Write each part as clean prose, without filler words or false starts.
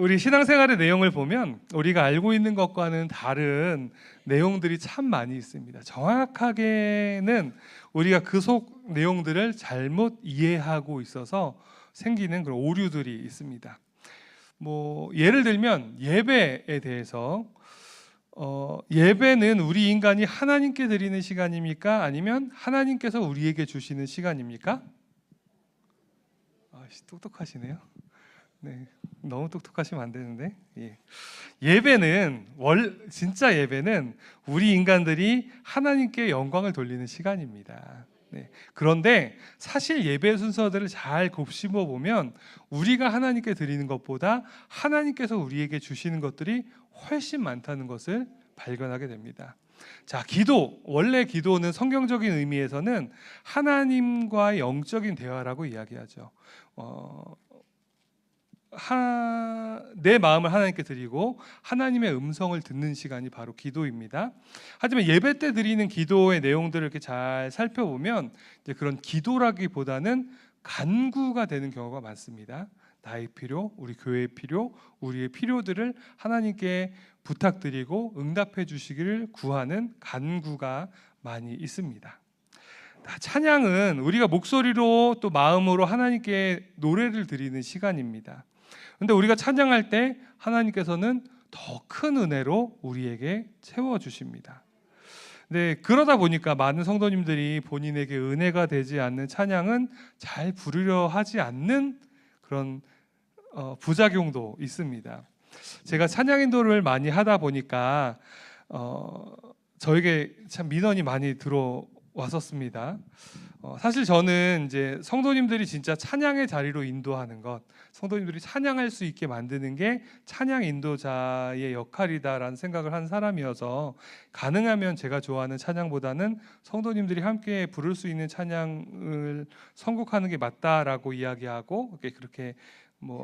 우리 신앙생활의 내용을 보면 우리가 알고 있는 것과는 다른 내용들이 참 많이 있습니다. 정확하게는 우리가 그 속 내용들을 잘못 이해하고 있어서 생기는 그런 오류들이 있습니다. 예를 들면 예배에 대해서 예배는 우리 인간이 하나님께 드리는 시간입니까? 아니면 하나님께서 우리에게 주시는 시간입니까? 똑똑하시네요. 네, 너무 똑똑하시면 안 되는데. 예배는 진짜 예배는 우리 인간들이 하나님께 영광을 돌리는 시간입니다. 네. 그런데 사실 예배 순서들을 잘 곱씹어 보면 우리가 하나님께 드리는 것보다 하나님께서 우리에게 주시는 것들이 훨씬 많다는 것을 발견하게 됩니다. 자, 원래 기도는 성경적인 의미에서는 하나님과의 영적인 대화라고 이야기하죠. 내 마음을 하나님께 드리고 하나님의 음성을 듣는 시간이 바로 기도입니다. 하지만 예배 때 드리는 기도의 내용들을 이렇게 잘 살펴보면 이제 그런 기도라기보다는 간구가 되는 경우가 많습니다. 나의 필요, 우리 교회의 필요, 우리의 필요들을 하나님께 부탁드리고 응답해 주시기를 구하는 간구가 많이 있습니다. 찬양은 우리가 목소리로 또 마음으로 하나님께 노래를 드리는 시간입니다. 그런데 우리가 찬양할 때 하나님께서는 더 큰 은혜로 우리에게 채워주십니다. 네, 그러다 보니까 많은 성도님들이 본인에게 은혜가 되지 않는 찬양은 잘 부르려 하지 않는 그런 부작용도 있습니다. 제가 찬양 인도를 많이 하다 보니까 저에게 참 민원이 많이 들어왔었습니다. 사실 저는 이제 성도님들이 진짜 찬양의 자리로 인도하는 것, 성도님들이 찬양할 수 있게 만드는 게 찬양 인도자의 역할이다라는 생각을 한 사람이어서 가능하면 제가 좋아하는 찬양보다는 성도님들이 함께 부를 수 있는 찬양을 선곡하는 게 맞다라고 이야기하고 그렇게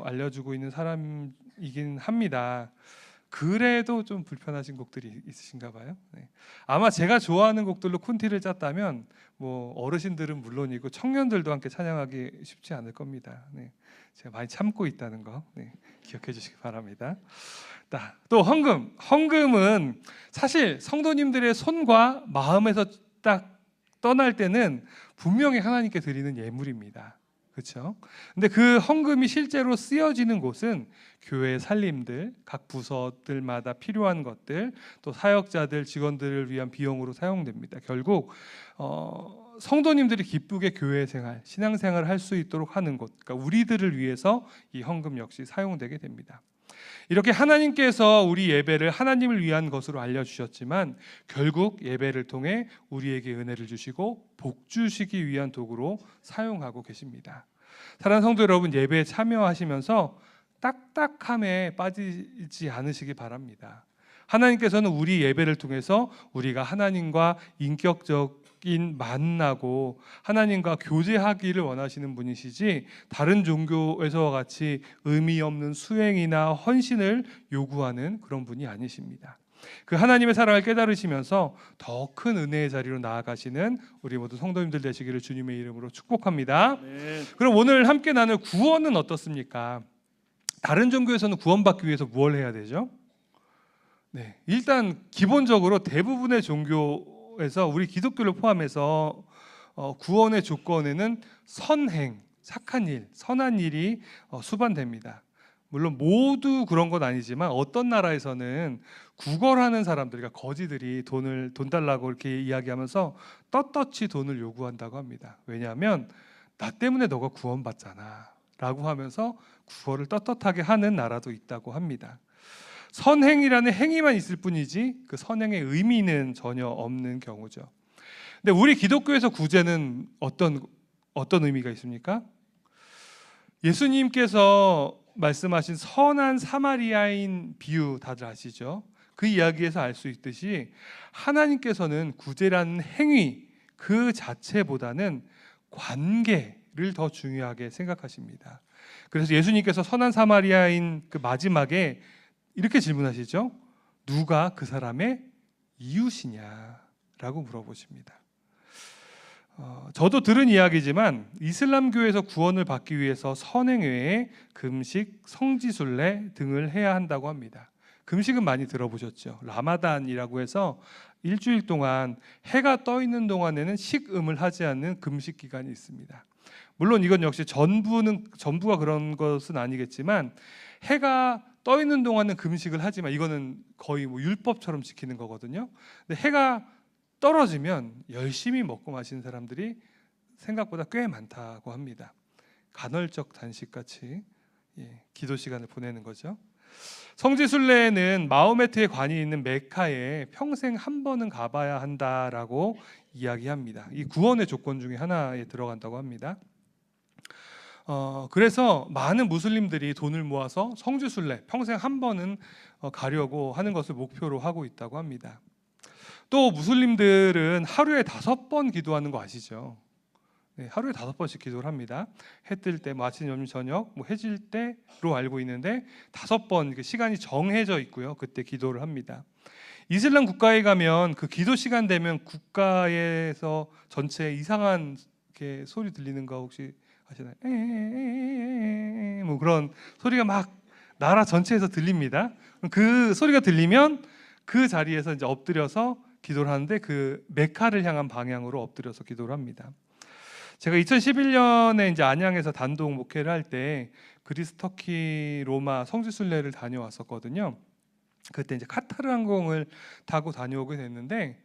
알려주고 있는 사람이긴 합니다. 그래도 좀 불편하신 곡들이 있으신가 봐요. 네. 아마 제가 좋아하는 곡들로 콘티를 짰다면 어르신들은 물론이고 청년들도 함께 찬양하기 쉽지 않을 겁니다. 네. 제가 많이 참고 있다는 거 기억해 주시기 바랍니다. 또 헌금은 사실 성도님들의 손과 마음에서 딱 떠날 때는 분명히 하나님께 드리는 예물입니다. 그렇죠? 근데 그 헌금이 실제로 쓰여지는 곳은 교회 살림들, 각 부서들마다 필요한 것들, 또 사역자들, 직원들을 위한 비용으로 사용됩니다. 결국 성도님들이 기쁘게 교회 생활, 신앙생활을 할 수 있도록 하는 곳, 그러니까 우리들을 위해서 이 헌금 역시 사용되게 됩니다. 이렇게 하나님께서 우리 예배를 하나님을 위한 것으로 알려주셨지만 결국 예배를 통해 우리에게 은혜를 주시고 복 주시기 위한 도구로 사용하고 계십니다. 사랑하는 성도 여러분, 예배에 참여하시면서 딱딱함에 빠지지 않으시기 바랍니다. 하나님께서는 우리 예배를 통해서 우리가 하나님과 인격적인 만나고 하나님과 교제하기를 원하시는 분이시지 다른 종교에서와 같이 의미 없는 수행이나 헌신을 요구하는 그런 분이 아니십니다. 그 하나님의 사랑을 깨달으시면서 더 큰 은혜의 자리로 나아가시는 우리 모두 성도님들 되시기를 주님의 이름으로 축복합니다. 네. 그럼 오늘 함께 나눌 구원은 어떻습니까? 다른 종교에서는 구원받기 위해서 무엇을 해야 되죠? 네, 일단 기본적으로 대부분의 종교에서 우리 기독교를 포함해서 구원의 조건에는 선행, 착한 일, 선한 일이 수반됩니다. 물론 모두 그런 건 아니지만 어떤 나라에서는 구걸하는 사람들, 그러니까 거지들이 돈 달라고 이렇게 이야기하면서 떳떳이 돈을 요구한다고 합니다. 왜냐하면 나 때문에 너가 구원받잖아 라고 하면서 구걸을 떳떳하게 하는 나라도 있다고 합니다. 선행이라는 행위만 있을 뿐이지 그 선행의 의미는 전혀 없는 경우죠. 근데 우리 기독교에서 구제는 어떤 의미가 있습니까? 예수님께서 말씀하신 선한 사마리아인 비유 다들 아시죠? 그 이야기에서 알 수 있듯이 하나님께서는 구제라는 행위 그 자체보다는 관계를 더 중요하게 생각하십니다. 그래서 예수님께서 선한 사마리아인 그 마지막에 이렇게 질문하시죠. 누가 그 사람의 이웃이냐라고 물어보십니다. 저도 들은 이야기지만 이슬람교에서 구원을 받기 위해서 선행 외에 금식, 성지순례 등을 해야 한다고 합니다. 금식은 많이 들어보셨죠? 라마단이라고 해서 일주일 동안 해가 떠 있는 동안에는 식음을 하지 않는 금식 기간이 있습니다. 물론 이건 역시 전부가 그런 것은 아니겠지만 해가 떠 있는 동안은 금식을 하지만 이거는 거의 뭐 율법처럼 지키는 거거든요. 근데 해가 떨어지면 열심히 먹고 마시는 사람들이 생각보다 꽤 많다고 합니다. 간헐적 단식같이 기도 시간을 보내는 거죠. 성지순례는 마호메트의 관이 있는 메카에 평생 한 번은 가봐야 한다라고 이야기합니다. 이 구원의 조건 중에 하나에 들어간다고 합니다. 그래서 많은 무슬림들이 돈을 모아서 성지순례 평생 한 번은 가려고 하는 것을 목표로 하고 있다고 합니다. 또 무슬림들은 하루에 5번 기도하는 거 아시죠? 네, 하루에 5번씩 기도를 합니다. 해 뜰 때, 아침, 점심, 저녁, 해질 때로 알고 있는데 5번 시간이 정해져 있고요. 그때 기도를 합니다. 이슬람 국가에 가면 그 기도 시간 되면 국가에서 전체 이상한 이렇게 소리 들리는 거 혹시 아시나요? 뭐 그런 소리가 막 나라 전체에서 들립니다. 그 소리가 들리면 그 자리에서 이제 엎드려서 기도를 하는데 그 메카를 향한 방향으로 엎드려서 기도를 합니다. 제가 2011년에 이제 안양에서 단독 목회를 할 때 그리스, 터키, 로마 성지순례를 다녀왔었거든요. 그때 이제 카타르 항공을 타고 다녀오게 됐는데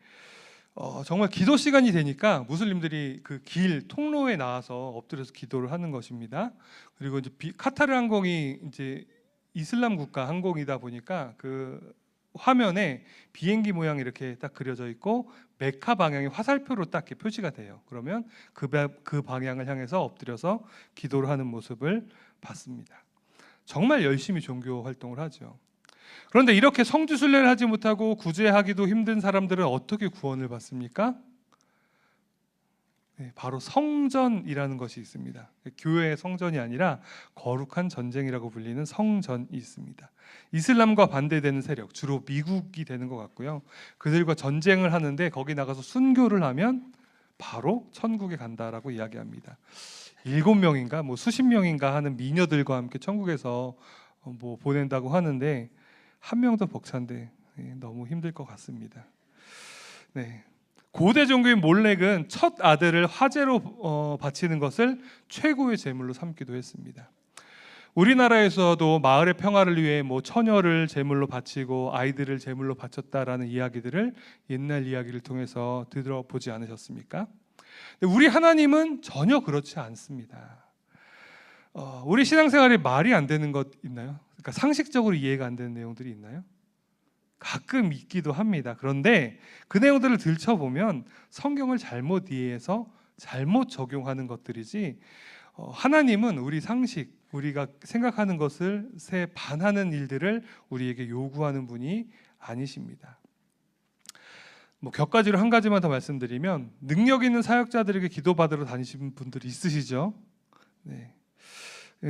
정말 기도 시간이 되니까 무슬림들이 그 길 통로에 나와서 엎드려서 기도를 하는 것입니다. 그리고 이제 카타르 항공이 이제 이슬람 국가 항공이다 보니까 그 화면에 비행기 모양이 이렇게 딱 그려져 있고 메카 방향이 화살표로 딱 이렇게 표시가 돼요. 그러면 그 방향을 향해서 엎드려서 기도를 하는 모습을 봤습니다. 정말 열심히 종교 활동을 하죠. 그런데 이렇게 성지순례를 하지 못하고 구제하기도 힘든 사람들은 어떻게 구원을 받습니까? 네, 바로 성전이라는 것이 있습니다. 교회의 성전이 아니라 거룩한 전쟁이라고 불리는 성전이 있습니다. 이슬람과 반대되는 세력, 주로 미국이 되는 것 같고요. 그들과 전쟁을 하는데 거기 나가서 순교를 하면 바로 천국에 간다라고 이야기합니다. 7명인가 뭐 수십 명인가 하는 미녀들과 함께 천국에서 뭐 보낸다고 하는데 한 명도 벅찬데 너무 힘들 것 같습니다. 네. 고대 종교인 몰렉은 첫 아들을 화제로 바치는 것을 최고의 제물로 삼기도 했습니다. 우리나라에서도 마을의 평화를 위해 뭐 처녀를 제물로 바치고 아이들을 제물로 바쳤다라는 이야기들을 옛날 이야기를 통해서 들어보지 않으셨습니까? 우리 하나님은 전혀 그렇지 않습니다. 우리 신앙생활에 말이 안 되는 것 있나요? 그러니까 상식적으로 이해가 안 되는 내용들이 있나요? 가끔 있기도 합니다. 그런데 그 내용들을 들춰보면 성경을 잘못 이해해서 잘못 적용하는 것들이지 하나님은 우리 상식, 우리가 생각하는 것을 반하는 일들을 우리에게 요구하는 분이 아니십니다. 뭐 격가지로 한 가지만 더 말씀드리면 능력 있는 사역자들에게 기도받으러 다니시는 분들이 있으시죠? 네.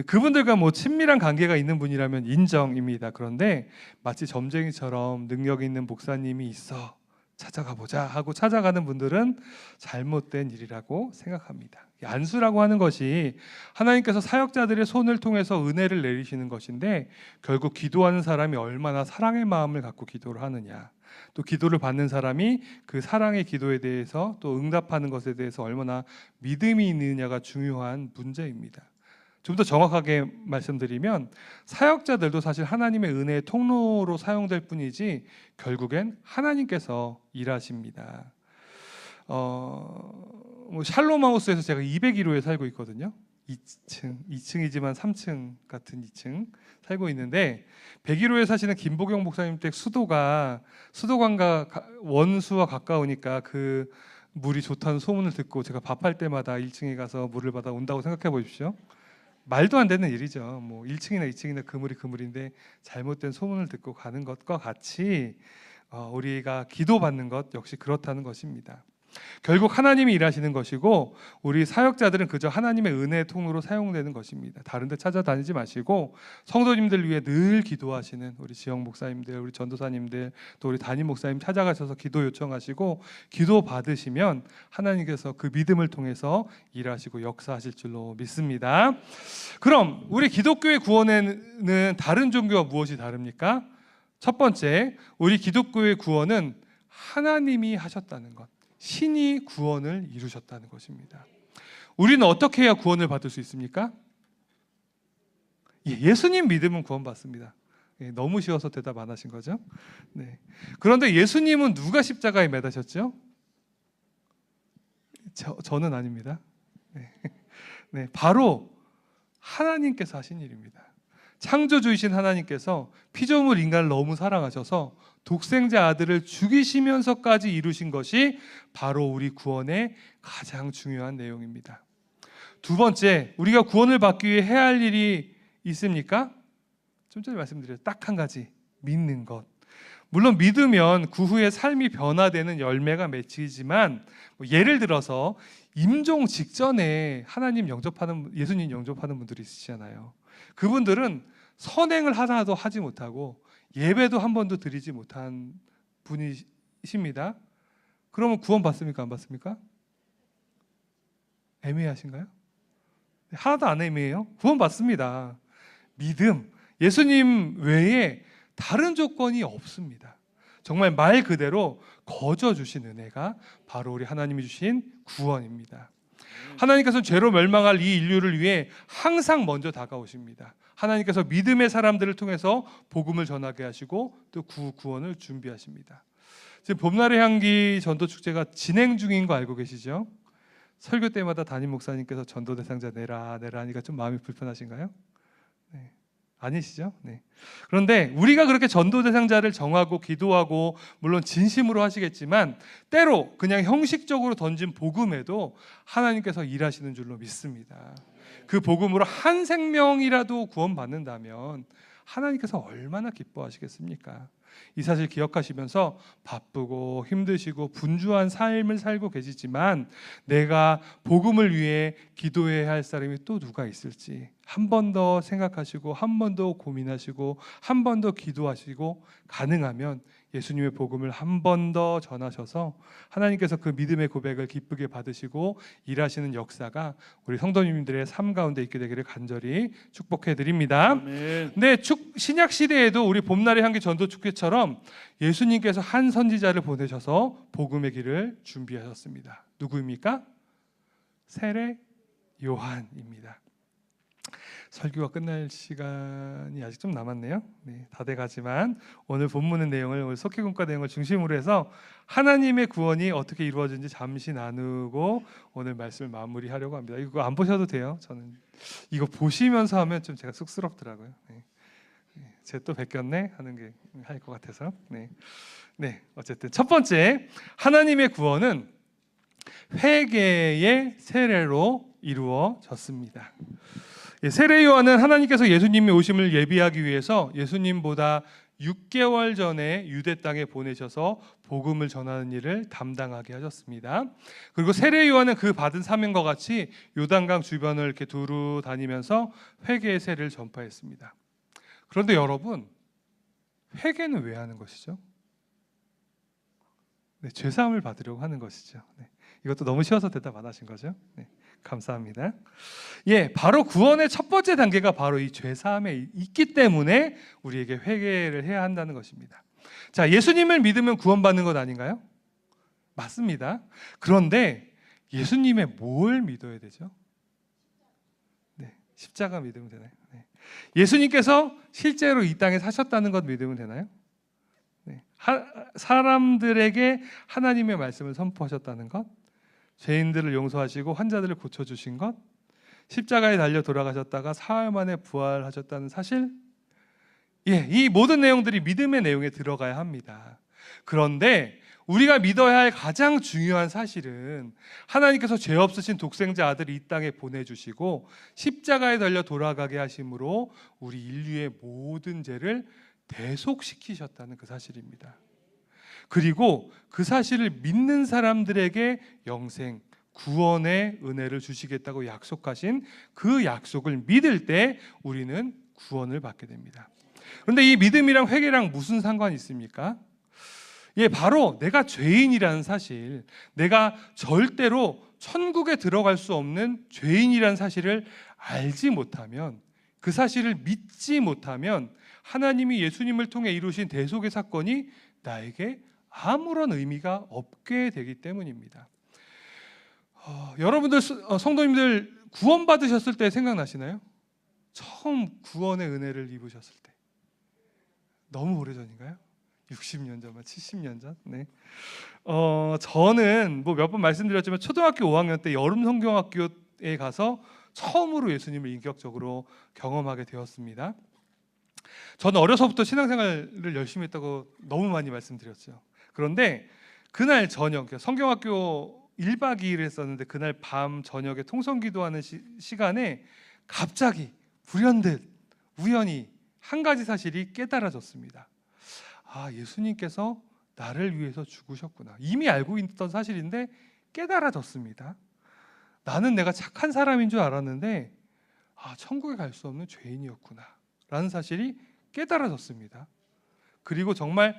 그분들과 뭐 친밀한 관계가 있는 분이라면 인정입니다. 그런데 마치 점쟁이처럼 능력 있는 목사님이 있어 찾아가 보자 하고 찾아가는 분들은 잘못된 일이라고 생각합니다. 안수라고 하는 것이 하나님께서 사역자들의 손을 통해서 은혜를 내리시는 것인데 결국 기도하는 사람이 얼마나 사랑의 마음을 갖고 기도를 하느냐, 또 기도를 받는 사람이 그 사랑의 기도에 대해서 또 응답하는 것에 대해서 얼마나 믿음이 있느냐가 중요한 문제입니다. 좀 더 정확하게 말씀드리면 사역자들도 사실 하나님의 은혜의 통로로 사용될 뿐이지 결국엔 하나님께서 일하십니다. 뭐 샬롬하우스에서 제가 201호에 살고 있거든요. 2층이지만 3층 같은 2층 살고 있는데 101호에 사시는 김보경 목사님 댁 수도관과 원수와 가까우니까 그 물이 좋다는 소문을 듣고 제가 밥할 때마다 1층에 가서 물을 받아 온다고 생각해 보십시오. 말도 안 되는 일이죠. 뭐 1층이나 2층이나 그물인데 잘못된 소문을 듣고 가는 것과 같이 우리가 기도받는 것 역시 그렇다는 것입니다. 결국 하나님이 일하시는 것이고 우리 사역자들은 그저 하나님의 은혜의 통로로 사용되는 것입니다. 다른 데 찾아다니지 마시고 성도님들 위해 늘 기도하시는 우리 지영 목사님들, 우리 전도사님들, 또 우리 담임 목사님 찾아가셔서 기도 요청하시고 기도 받으시면 하나님께서 그 믿음을 통해서 일하시고 역사하실 줄로 믿습니다. 그럼 우리 기독교의 구원에는 다른 종교와 무엇이 다릅니까? 첫 번째, 우리 기독교의 구원은 하나님이 하셨다는 것, 신이 구원을 이루셨다는 것입니다. 우리는 어떻게 해야 구원을 받을 수 있습니까? 예수님 믿으면 구원받습니다. 너무 쉬워서 대답 안 하신 거죠? 네. 그런데 예수님은 누가 십자가에 매다셨죠? 저는 아닙니다. 네. 네, 바로 하나님께서 하신 일입니다. 창조주이신 하나님께서 피조물 인간을 너무 사랑하셔서 독생자 아들을 죽이시면서까지 이루신 것이 바로 우리 구원의 가장 중요한 내용입니다. 두 번째, 우리가 구원을 받기 위해 해야 할 일이 있습니까? 좀 전에 말씀드렸죠. 딱 한 가지, 믿는 것. 물론 믿으면 그 후에 삶이 변화되는 열매가 맺히지만 예를 들어서 임종 직전에 하나님 영접하는, 예수님 영접하는 분들이 있으시잖아요. 그분들은 선행을 하나도 하지 못하고 예배도 한 번도 드리지 못한 분이십니다. 그러면 구원 받습니까? 안 받습니까? 애매하신가요? 하나도 안 애매해요. 구원 받습니다. 믿음, 예수님 외에 다른 조건이 없습니다. 정말 말 그대로 거저 주신 은혜가 바로 우리 하나님이 주신 구원입니다. 하나님께서는 죄로 멸망할 이 인류를 위해 항상 먼저 다가오십니다. 하나님께서 믿음의 사람들을 통해서 복음을 전하게 하시고 또 구원을 준비하십니다. 지금 봄날의 향기 전도축제가 진행 중인 거 알고 계시죠? 설교 때마다 담임 목사님께서 전도 대상자 내라 하니까 좀 마음이 불편하신가요? 네. 아니시죠? 네. 그런데 우리가 그렇게 전도 대상자를 정하고 기도하고 물론 진심으로 하시겠지만 때로 그냥 형식적으로 던진 복음에도 하나님께서 일하시는 줄로 믿습니다. 그 복음으로 한 생명이라도 구원받는다면 하나님께서 얼마나 기뻐하시겠습니까? 이 사실 기억하시면서 바쁘고 힘드시고 분주한 삶을 살고 계시지만 내가 복음을 위해 기도해야 할 사람이 또 누가 있을지 한 번 더 생각하시고 한 번 더 고민하시고 한 번 더 기도하시고 가능하면 예수님의 복음을 한 번 더 전하셔서 하나님께서 그 믿음의 고백을 기쁘게 받으시고 일하시는 역사가 우리 성도님들의 삶 가운데 있게 되기를 간절히 축복해 드립니다. 네, 신약 시대에도 우리 봄날의 향기 전도축제처럼 예수님께서 한 선지자를 보내셔서 복음의 길을 준비하셨습니다. 누구입니까? 세례 요한입니다. 설교가 끝날 시간이 아직 좀 남았네요. 네, 다 돼가지만 오늘 본문의 내용을, 오늘 속기공과 내용을 중심으로 해서 하나님의 구원이 어떻게 이루어진지 잠시 나누고 오늘 말씀을 마무리하려고 합니다. 이거 안 보셔도 돼요. 저는 이거 보시면서 하면 좀 제가 쑥스럽더라고요. 네. 쟤 또 베꼈네 하는 게 할 것 같아서. 네, 어쨌든 첫 번째, 하나님의 구원은 회개의 세례로 이루어졌습니다. 세례 요한은 하나님께서 예수님의 오심을 예비하기 위해서 예수님보다 6개월 전에 유대 땅에 보내셔서 복음을 전하는 일을 담당하게 하셨습니다. 그리고 세례 요한은 그 받은 사명과 같이 요단강 주변을 이렇게 두루 다니면서 회개의 세례를 전파했습니다. 그런데 여러분, 회개는 왜 하는 것이죠? 네, 죄사함을 받으려고 하는 것이죠. 네, 이것도 너무 쉬워서 대답 안 하신 거죠? 네, 감사합니다. 바로 구원의 첫 번째 단계가 바로 이 죄사함에 있기 때문에 우리에게 회개를 해야 한다는 것입니다. 자, 예수님을 믿으면 구원받는 것 아닌가요? 맞습니다. 그런데 예수님의 뭘 믿어야 되죠? 네, 십자가 믿으면 되나요? 네. 예수님께서 실제로 이 땅에 사셨다는 것 믿으면 되나요? 네. 사람들에게 하나님의 말씀을 선포하셨다는 것, 죄인들을 용서하시고 환자들을 고쳐주신 것, 십자가에 달려 돌아가셨다가 사흘 만에 부활하셨다는 사실, 이 모든 내용들이 믿음의 내용에 들어가야 합니다. 그런데 우리가 믿어야 할 가장 중요한 사실은 하나님께서 죄 없으신 독생자 아들을 이 땅에 보내주시고 십자가에 달려 돌아가게 하심으로 우리 인류의 모든 죄를 대속시키셨다는 그 사실입니다. 그리고 그 사실을 믿는 사람들에게 영생, 구원의 은혜를 주시겠다고 약속하신 그 약속을 믿을 때 우리는 구원을 받게 됩니다. 그런데 이 믿음이랑 회개랑 무슨 상관이 있습니까? 예, 바로 내가 죄인이라는 사실, 내가 절대로 천국에 들어갈 수 없는 죄인이라는 사실을 알지 못하면, 그 사실을 믿지 못하면 하나님이 예수님을 통해 이루신 대속의 사건이 나에게 아무런 의미가 없게 되기 때문입니다. 여러분들 성도님들 구원받으셨을 때 생각나시나요? 처음 구원의 은혜를 입으셨을 때. 너무 오래전인가요? 60년 전, 70년 전? 네. 저는 몇 번 말씀드렸지만 초등학교 5학년 때 여름 성경학교에 가서 처음으로 예수님을 인격적으로 경험하게 되었습니다. 저는 어려서부터 신앙생활을 열심히 했다고 너무 많이 말씀드렸죠. 그런데 그날 저녁, 성경학교 1박 2일 했었는데 그날 밤 저녁에 통성기도하는 시간에 갑자기 불현듯 우연히 한 가지 사실이 깨달아졌습니다. 아, 예수님께서 나를 위해서 죽으셨구나. 이미 알고 있던 사실인데 깨달아졌습니다. 나는 내가 착한 사람인 줄 알았는데 천국에 갈 수 없는 죄인이었구나 라는 사실이 깨달아졌습니다. 그리고 정말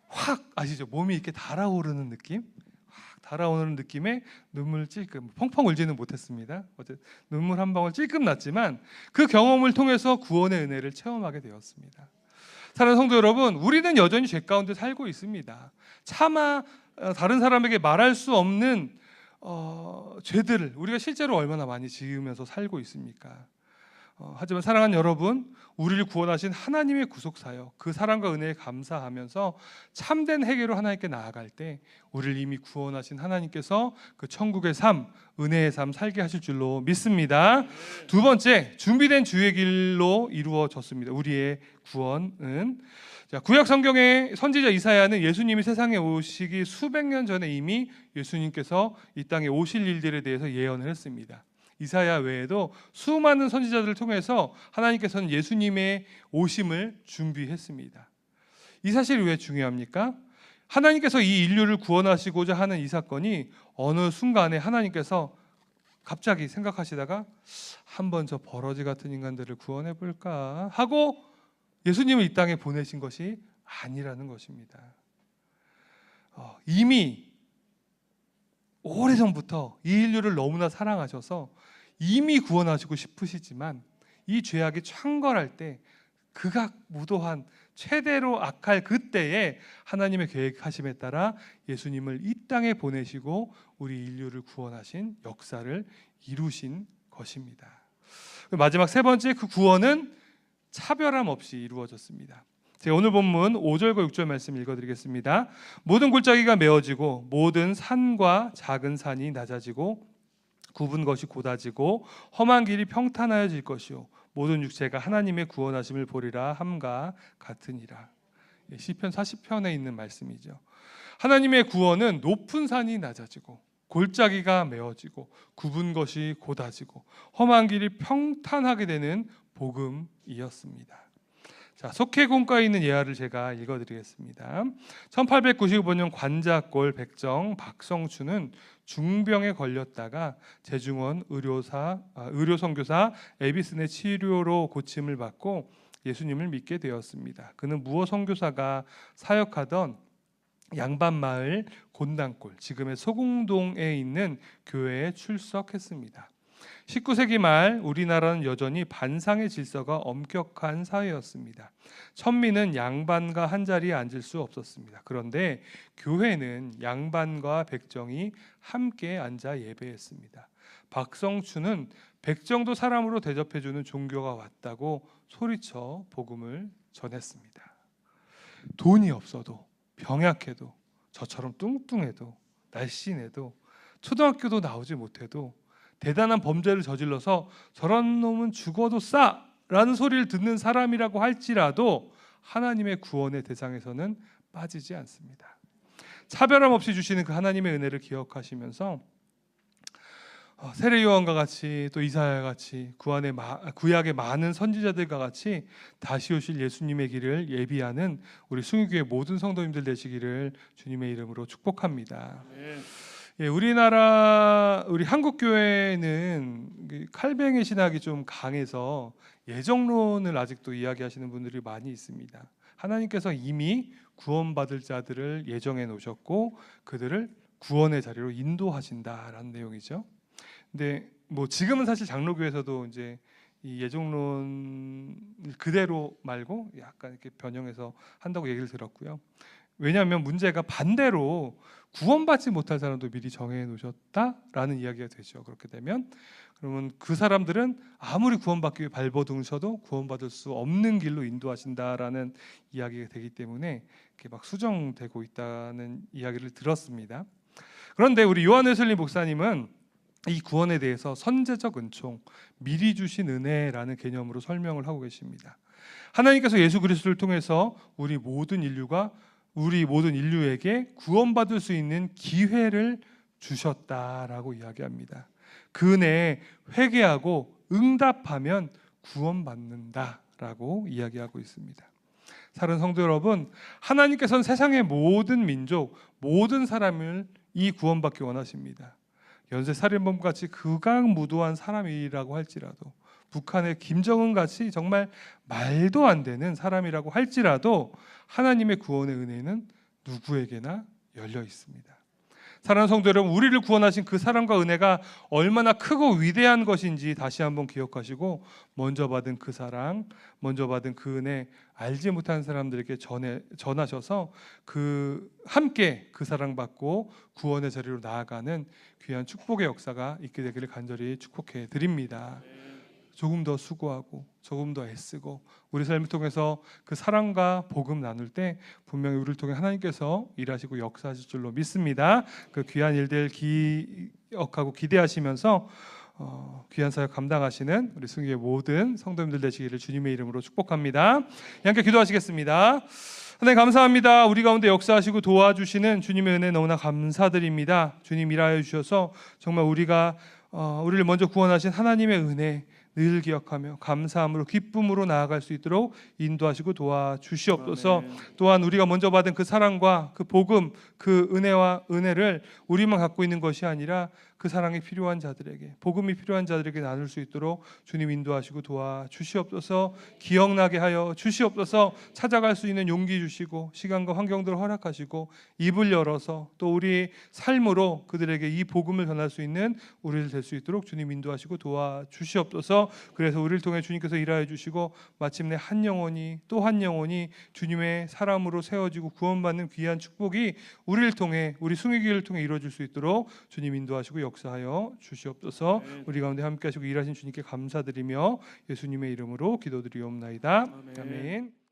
확, 아시죠? 몸이 이렇게 달아오르는 느낌? 확 달아오르는 느낌에 눈물 찔끔, 펑펑 울지는 못했습니다. 어쨌든 눈물 한 방울 찔끔 났지만 그 경험을 통해서 구원의 은혜를 체험하게 되었습니다. 사랑하는 성도 여러분, 우리는 여전히 죄 가운데 살고 있습니다. 차마 다른 사람에게 말할 수 없는 죄들을 우리가 실제로 얼마나 많이 지으면서 살고 있습니까? 하지만 사랑하는 여러분, 우리를 구원하신 하나님의 구속사역, 그 사랑과 은혜에 감사하면서 참된 회개로 하나님께 나아갈 때 우리를 이미 구원하신 하나님께서 그 천국의 삶, 은혜의 삶 살게 하실 줄로 믿습니다. 두 번째, 준비된 주의 길로 이루어졌습니다. 우리의 구원은 구약 성경의 선지자 이사야는 예수님이 세상에 오시기 수백 년 전에 이미 예수님께서 이 땅에 오실 일들에 대해서 예언을 했습니다. 이사야 외에도 수많은 선지자들을 통해서 하나님께서는 예수님의 오심을 준비했습니다. 이 사실이 왜 중요합니까? 하나님께서 이 인류를 구원하시고자 하는 이 사건이 어느 순간에 하나님께서 갑자기 생각하시다가 한번 저 버러지 같은 인간들을 구원해 볼까 하고 예수님을 이 땅에 보내신 것이 아니라는 것입니다. 이미 오래전부터 이 인류를 너무나 사랑하셔서 이미 구원하시고 싶으시지만 이 죄악이 창궐할 때 극악무도한 최대로 악할 그때에 하나님의 계획하심에 따라 예수님을 이 땅에 보내시고 우리 인류를 구원하신 역사를 이루신 것입니다. 마지막 세 번째, 그 구원은 차별함 없이 이루어졌습니다. 제가 오늘 본문 5절과 6절 말씀 읽어드리겠습니다. 모든 골짜기가 메어지고 모든 산과 작은 산이 낮아지고 굽은 것이 곧아지고 험한 길이 평탄하여질 것이요 모든 육체가 하나님의 구원하심을 보리라 함과 같으니라. 시편 40편에 있는 말씀이죠. 하나님의 구원은 높은 산이 낮아지고 골짜기가 메어지고 굽은 것이 곧아지고 험한 길이 평탄하게 되는 복음이었습니다. 자, 속해공가에 있는 예화를 제가 읽어드리겠습니다. 1895년 관자골 백정 박성춘은 중병에 걸렸다가 제중원 의료 선교사 에비슨의 치료로 고침을 받고 예수님을 믿게 되었습니다. 그는 무어 선교사가 사역하던 양반마을 곤단골, 지금의 소공동에 있는 교회에 출석했습니다. 19세기 말 우리나라는 여전히 반상의 질서가 엄격한 사회였습니다. 천민은 양반과 한 자리에 앉을 수 없었습니다. 그런데 교회는 양반과 백정이 함께 앉아 예배했습니다. 박성춘은 백정도 사람으로 대접해주는 종교가 왔다고 소리쳐 복음을 전했습니다. 돈이 없어도, 병약해도, 저처럼 뚱뚱해도, 날씬해도, 초등학교도 나오지 못해도 대단한 범죄를 저질러서 저런 놈은 죽어도 싸라는 소리를 듣는 사람이라고 할지라도 하나님의 구원의 대상에서는 빠지지 않습니다. 차별함 없이 주시는 그 하나님의 은혜를 기억하시면서 세례 요한과 같이 또 이사야 같이 구약의 많은 선지자들과 같이 다시 오실 예수님의 길을 예비하는 우리 숭유교회 모든 성도님들 되시기를 주님의 이름으로 축복합니다. 예, 우리 한국 교회는 칼뱅의 신학이 좀 강해서 예정론을 아직도 이야기하시는 분들이 많이 있습니다. 하나님께서 이미 구원받을 자들을 예정해 놓으셨고 그들을 구원의 자리로 인도하신다라는 내용이죠. 근데 뭐 지금은 사실 장로교에서도 이제 이 예정론 그대로 말고 약간 이렇게 변형해서 한다고 얘기를 들었고요. 왜냐하면 문제가 반대로 구원받지 못할 사람도 미리 정해 놓으셨다라는 이야기가 되죠. 그렇게 되면 그러면 그 사람들은 아무리 구원받기 위해 발버둥쳐도 구원받을 수 없는 길로 인도하신다라는 이야기가 되기 때문에 이렇게 막 수정되고 있다는 이야기를 들었습니다. 그런데 우리 요한 웨슬리 목사님은 이 구원에 대해서 선제적 은총, 미리 주신 은혜라는 개념으로 설명을 하고 계십니다. 하나님께서 예수 그리스도를 통해서 우리 모든 인류에게 구원받을 수 있는 기회를 주셨다라고 이야기합니다. 그 은혜에 회개하고 응답하면 구원받는다라고 이야기하고 있습니다. 사랑하는 성도 여러분, 하나님께서는 세상의 모든 민족, 모든 사람을 이 구원받기 원하십니다. 연쇄 살인범 같이 극악무도한 사람이라고 할지라도, 북한의 김정은 같이 정말 말도 안 되는 사람이라고 할지라도 하나님의 구원의 은혜는 누구에게나 열려 있습니다. 사랑하는 성도 여러분, 우리를 구원하신 그 사랑과 은혜가 얼마나 크고 위대한 것인지 다시 한번 기억하시고 먼저 받은 그 사랑, 먼저 받은 그 은혜 알지 못하는 사람들에게 전하셔서 함께 그 사랑받고 구원의 자리로 나아가는 귀한 축복의 역사가 있게 되기를 간절히 축복해 드립니다. 조금 더 수고하고 조금 더 애쓰고 우리 삶을 통해서 그 사랑과 복음 나눌 때 분명히 우리를 통해 하나님께서 일하시고 역사하실 줄로 믿습니다. 그 귀한 일들 기억하고 기대하시면서 귀한 사역 감당하시는 우리 승리의 모든 성도님들 되시기를 주님의 이름으로 축복합니다. 함께 기도하시겠습니다. 하나님 감사합니다. 우리 가운데 역사하시고 도와주시는 주님의 은혜 너무나 감사드립니다. 주님 일하여 주셔서 정말 우리를 먼저 구원하신 하나님의 은혜 늘 기억하며 감사함으로 기쁨으로 나아갈 수 있도록 인도하시고 도와주시옵소서. 아멘. 또한 우리가 먼저 받은 그 사랑과 그 복음, 그 은혜를 우리만 갖고 있는 것이 아니라 그 사랑이 필요한 자들에게, 복음이 필요한 자들에게 나눌 수 있도록 주님 인도하시고 도와주시옵소서. 기억나게 하여 주시옵소서. 찾아갈 수 있는 용기 주시고 시간과 환경들을 허락하시고 입을 열어서 또 우리 삶으로 그들에게 이 복음을 전할 수 있는 우리를 될 수 있도록 주님 인도하시고 도와주시옵소서. 그래서 우리를 통해 주님께서 일하여 주시고 마침내 한 영혼이 또 한 영혼이 주님의 사람으로 세워지고 구원받는 귀한 축복이 우리를 통해 우리 숭유교회를 통해 이루어질 수 있도록 주님 인도하시고 역사하여 주시옵소서. 우리 가운데 함께 하시고 일하신 주님께 감사드리며 예수님의 이름으로 기도드리옵나이다. 아멘.